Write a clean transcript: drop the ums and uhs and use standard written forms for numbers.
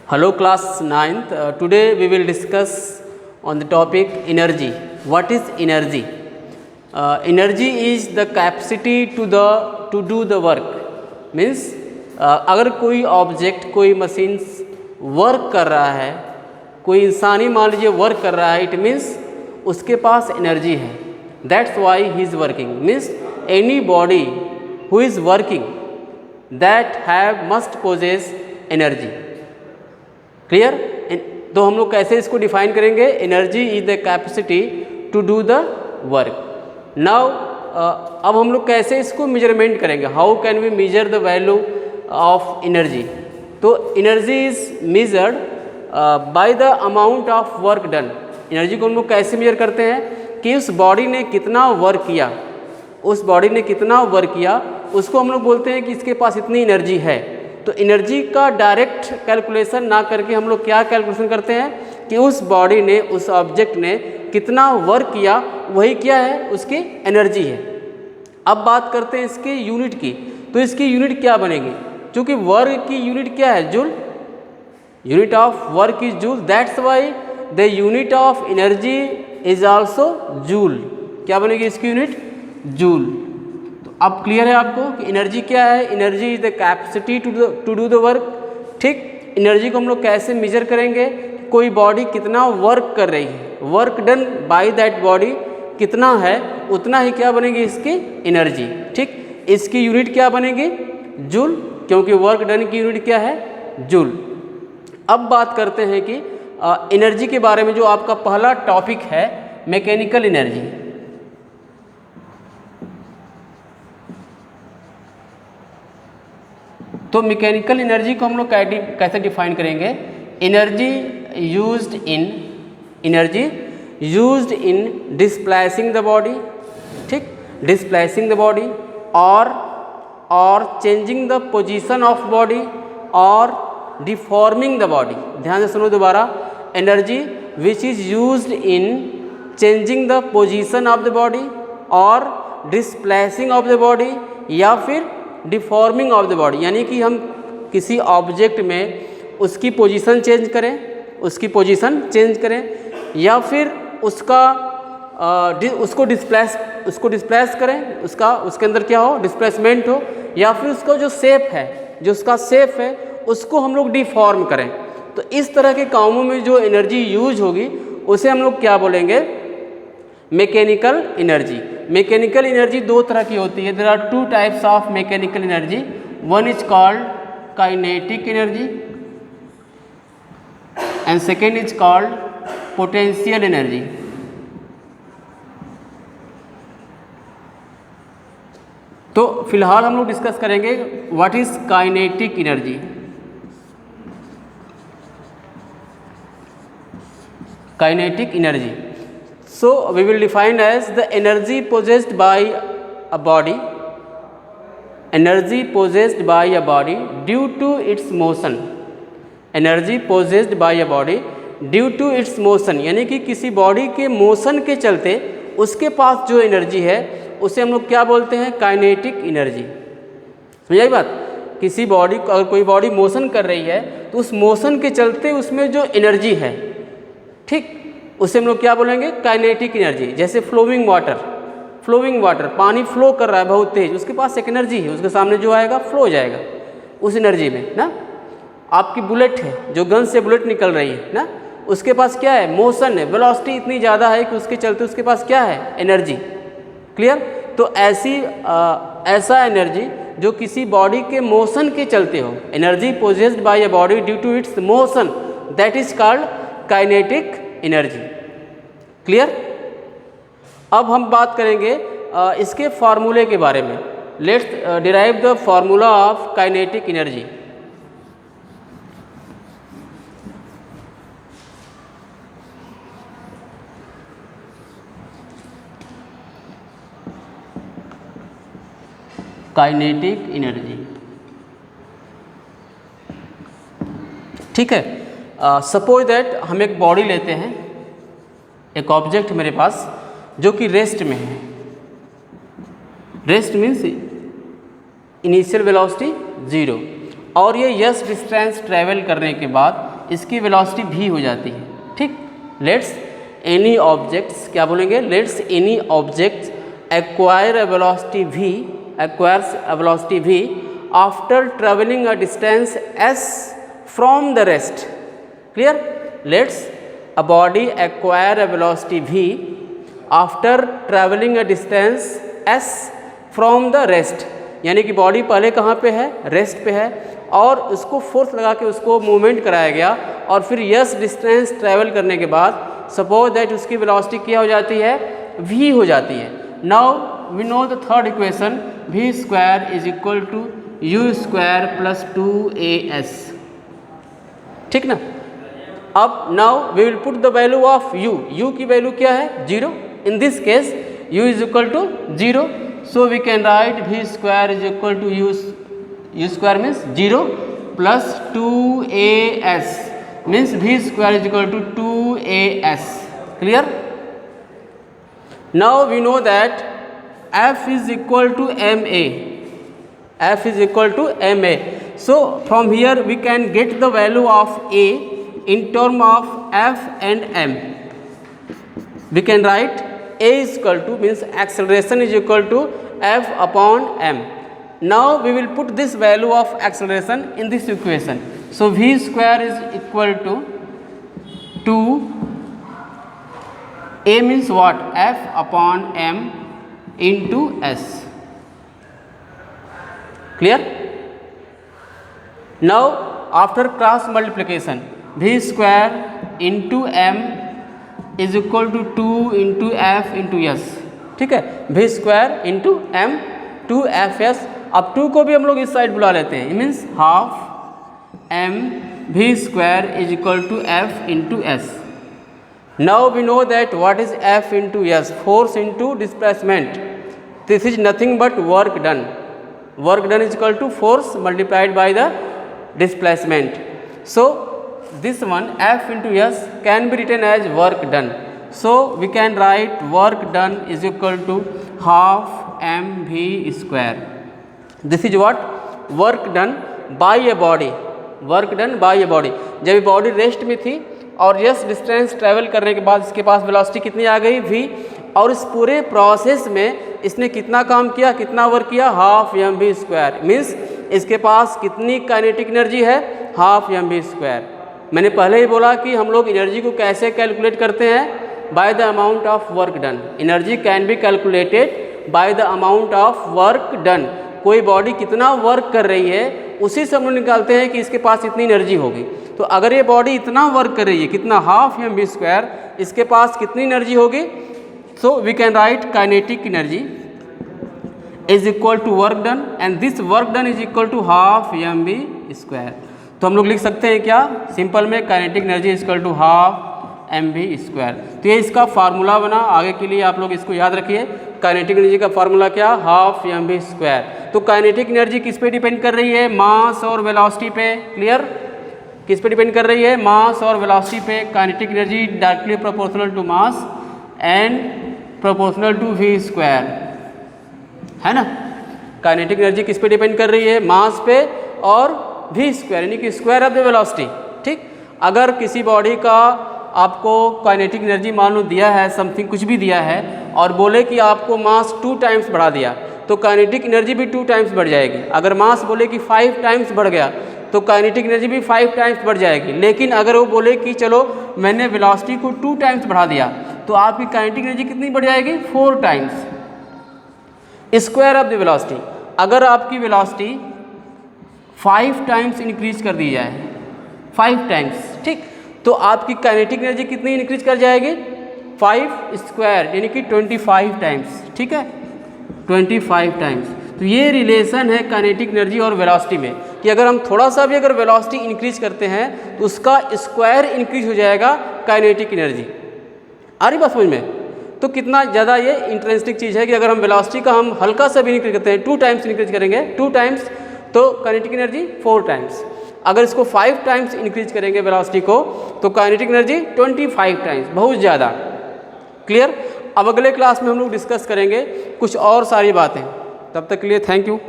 Hello class 9th. Today we will discuss on the topic energy. What is energy? Energy is the capacity to do the work. Means अगर कोई object कोई machine work कर रहा है, कोई इंसानी मान लीजिए वर्क कर रहा है, इट मीन्स उसके पास एनर्जी है. That's why he is working. Means anybody who is working that have must possess energy. Clear? तो हम लोग कैसे इसको डिफाइन करेंगे? Energy is the capacity to do the work. Now अब हम लोग कैसे इसको मेजरमेंट करेंगे? How can we measure the value of energy? तो energy is measured by the amount of work done. Energy को हम लोग कैसे मेजर करते हैं कि उस बॉडी ने कितना वर्क किया, उस बॉडी ने कितना वर्क किया, उसको हम लोग बोलते हैं कि इसके पास इतनी एनर्जी है. तो एनर्जी का डायरेक्ट कैलकुलेशन ना करके हम लोग क्या कैलकुलेशन करते हैं कि उस बॉडी ने, उस ऑब्जेक्ट ने कितना वर्क किया, वही क्या है, उसकी एनर्जी है. अब बात करते हैं इसके यूनिट की. तो इसकी यूनिट क्या बनेगी? क्योंकि वर्क की यूनिट क्या है? Joule. Unit of work is joule. That's why the unit of energy is also joule. क्या बनेगी इसकी यूनिट? जूल. अब क्लियर है आपको कि एनर्जी क्या है? Energy is the capacity to do the work. ठीक, एनर्जी को हम लोग कैसे मेजर करेंगे? कोई बॉडी कितना वर्क कर रही है, work done by that body कितना है, उतना ही क्या बनेगी इसकी एनर्जी. ठीक, इसकी यूनिट क्या बनेगी? जूल, क्योंकि वर्क डन की यूनिट क्या है? जूल. अब बात करते हैं कि एनर्जी के बारे में. जो आपका पहला टॉपिक है मैकेनिकल एनर्जी. तो मैकेनिकल एनर्जी को हम लोग कैसे डिफाइन करेंगे? Energy used in displacing the body. ठीक, डिस्प्लेसिंग द बॉडी और changing the position of body और डिफॉर्मिंग द बॉडी. ध्यान से सुनो दोबारा. Energy which is used in changing the position of the body और डिस्प्लेसिंग ऑफ द बॉडी या फिर डिफॉर्मिंग ऑफ द बॉडी. यानी कि हम किसी ऑब्जेक्ट में उसकी पोजीशन चेंज करें, या फिर उसको डिस्प्लेस करें, उसके अंदर क्या हो, डिस्प्लेसमेंट हो, या फिर उसका जो शेप है उसको हम लोग डिफॉर्म करें. तो इस तरह के कामों में जो एनर्जी यूज होगी उसे हम लोग क्या बोलेंगे? Mechanical energy. मैकेनिकल एनर्जी दो तरह की होती है. There are two types of mechanical energy. One is called kinetic energy and second is called potential energy. तो फिलहाल हम लोग डिस्कस करेंगे what is kinetic energy. Kinetic energy. So we will define as the energy possessed by a body. Energy possessed by a body due to its motion. Energy possessed by a body due to its motion. यानी कि किसी body के motion के चलते उसके पास जो energy है उसे हम लोग क्या बोलते हैं? Kinetic energy. समझ आई बात? किसी बॉडी, अगर कोई बॉडी मोशन कर रही है तो उस मोशन के चलते उसमें जो एनर्जी है, ठीक, उसे हम लोग क्या बोलेंगे? Kinetic energy. जैसे फ्लोइंग वाटर, पानी फ्लो कर रहा है बहुत तेज, उसके पास एक एनर्जी है, उसके सामने जो आएगा फ्लो जाएगा उस एनर्जी में ना. आपकी बुलेट है, जो गन से बुलेट निकल रही है ना, उसके पास क्या है? मोशन है, वेलोसिटी इतनी ज़्यादा है कि उसके चलते उसके पास क्या है? एनर्जी. क्लियर? तो ऐसा एनर्जी जो किसी बॉडी के मोशन के चलते हो, energy possessed by a body due to its motion, that is called kinetic energy. Clear? अब हम बात करेंगे इसके फार्मूले के बारे में. Let's derive the formula of kinetic energy. Kinetic energy. ठीक है. सपोज दैट हम एक बॉडी लेते हैं, एक ऑब्जेक्ट मेरे पास जो कि रेस्ट में है. रेस्ट मीन्स इनिशियल वेलोसिटी 0, और ये यस डिस्टेंस ट्रैवल करने के बाद इसकी वेलोसिटी v हो जाती है। ठीक, लेट्स एनी ऑब्जेक्ट्स, क्या बोलेंगे, let's any objects acquire a velocity v, acquires a velocity v after travelling a distance s from the rest. Clear, let's a body acquire a velocity v after travelling a distance s from the rest, यानी कि body पहले कहाँ पे है, rest पे है, और उसको फोर्स लगा के उसको मूवमेंट कराया गया, और फिर यस डिस्टेंस ट्रैवल करने के बाद सपोज दैट उसकी वेलोसिटी क्या हो जाती है, v हो जाती है। Now we know the third equation, v square is equal to u square plus 2as। ठीक ना, अब now we will put the value of u की वैल्यू क्या है, 0। In this case u is equal to 0, so we can write v square is equal to u square means 0 plus 2as means v square is equal to 2as। clear, now we know that f is equal to ma, f is equal to ma, so from here we can get the value of a in term of f and m। we can write a is equal to means acceleration is equal to f upon m। now we will put this value of acceleration in this equation, so v square is equal to 2 a means what, f upon m into s। clear, now after cross multiplication v square into m is equal to 2 into F into S. ठीक है, v square into M 2fs। अब 2 को भी हम लोग इस side बुला लेते हैं, means half M v square is equal to F into S. Now we know that what is F into S, force into displacement, this is nothing but work done. Work done is equal to force multiplied by the displacement, so this one f into s can be written as work done, so we can write work done is equal to half mv square। this is what work done by a body, work done by a body। जब body rest में थी और yes distance travel करने के बाद इसके पास velocity कितनी आ गई, v, और इस पूरे प्रोसेस में इसने कितना काम किया, कितना वर्क किया, हाफ mv स्क्वायर, मीन्स इसके पास कितनी काइनेटिक एनर्जी है, हाफ mv स्क्वायर। मैंने पहले ही बोला कि हम लोग एनर्जी को कैसे कैलकुलेट करते हैं, bye the amount of work done. Energy can be calculated by the amount of work done. कोई बॉडी कितना वर्क कर रही है उसी से हम लोग निकालते हैं कि इसके पास इतनी एनर्जी होगी। तो अगर ये बॉडी इतना वर्क कर रही है, कितना, हाफ mv स्क्वायर, इसके पास कितनी एनर्जी होगी, so we can write kinetic energy is equal to work done, and this work done is equal to half mv square. तो हम लोग लिख सकते हैं क्या, सिंपल में kinetic energy is equal to half mv square. तो ये इसका फार्मूला बना, आगे के लिए आप लोग इसको याद रखिए। काइनेटिक एनर्जी का फार्मूला क्या, हाफ mv स्क्वायर। तो काइनेटिक एनर्जी किस पे डिपेंड कर रही है, मास और वेलोसिटी पे। क्लियर, किस पे डिपेंड कर रही है, मास और वेलोसिटी पे। Kinetic energy directly proportional to mass and proportional to v square, है ना। काइनेटिक एनर्जी किस पे डिपेंड कर रही है, मास पे और v स्क्वायर, यानी कि स्क्वायर ऑफ द वेलोसिटी। ठीक, अगर किसी बॉडी का आपको काइनेटिक एनर्जी मान लो दिया है, समथिंग कुछ भी दिया है, और बोले कि आपको मास 2 टाइम्स बढ़ा दिया, तो काइनेटिक एनर्जी भी 2 टाइम्स बढ़ जाएगी। अगर मास बोले कि 5 टाइम्स बढ़ गया तो काइनेटिक एनर्जी भी 5 टाइम्स बढ़ जाएगी। लेकिन अगर वो बोले कि चलो मैंने वेलोसिटी को 2 टाइम्स बढ़ा दिया, तो आपकी काइनेटिक एनर्जी कितनी बढ़ जाएगी, 4 times, square of the velocity. अगर आपकी वेलोसिटी 5 टाइम्स इंक्रीज कर दी जाए, 5 टाइम्स, ठीक, तो आपकी काइनेटिक एनर्जी कितनी इंक्रीज कर जाएगी, 5 स्क्वायर, यानी कि 25 टाइम्स। ठीक है, 25 टाइम्स। तो ये रिलेशन है काइनेटिक एनर्जी और वेलोसिटी में, कि अगर हम थोड़ा सा भी अगर वेलोसिटी इंक्रीज करते हैं तो उसका स्क्वायर इंक्रीज हो जाएगा काइनेटिक एनर्जी। आ रही बात समझ में? तो कितना ज़्यादा ये इंटरेस्टिंग चीज़ है कि अगर हम वेलोसिटी का हम हल्का सा भी इंक्रीज करते हैं, 2 टाइम्स इंक्रीज करेंगे, 2 टाइम्स, तो काइनेटिक एनर्जी 4 टाइम्स। अगर इसको 5 टाइम्स इंक्रीज करेंगे वेलोसिटी को, तो काइनेटिक एनर्जी 25 टाइम्स, बहुत ज़्यादा। क्लियर? अब अगले क्लास में हम लोग डिस्कस करेंगे कुछ और सारी बातें। तब तक के लिए थैंक यू।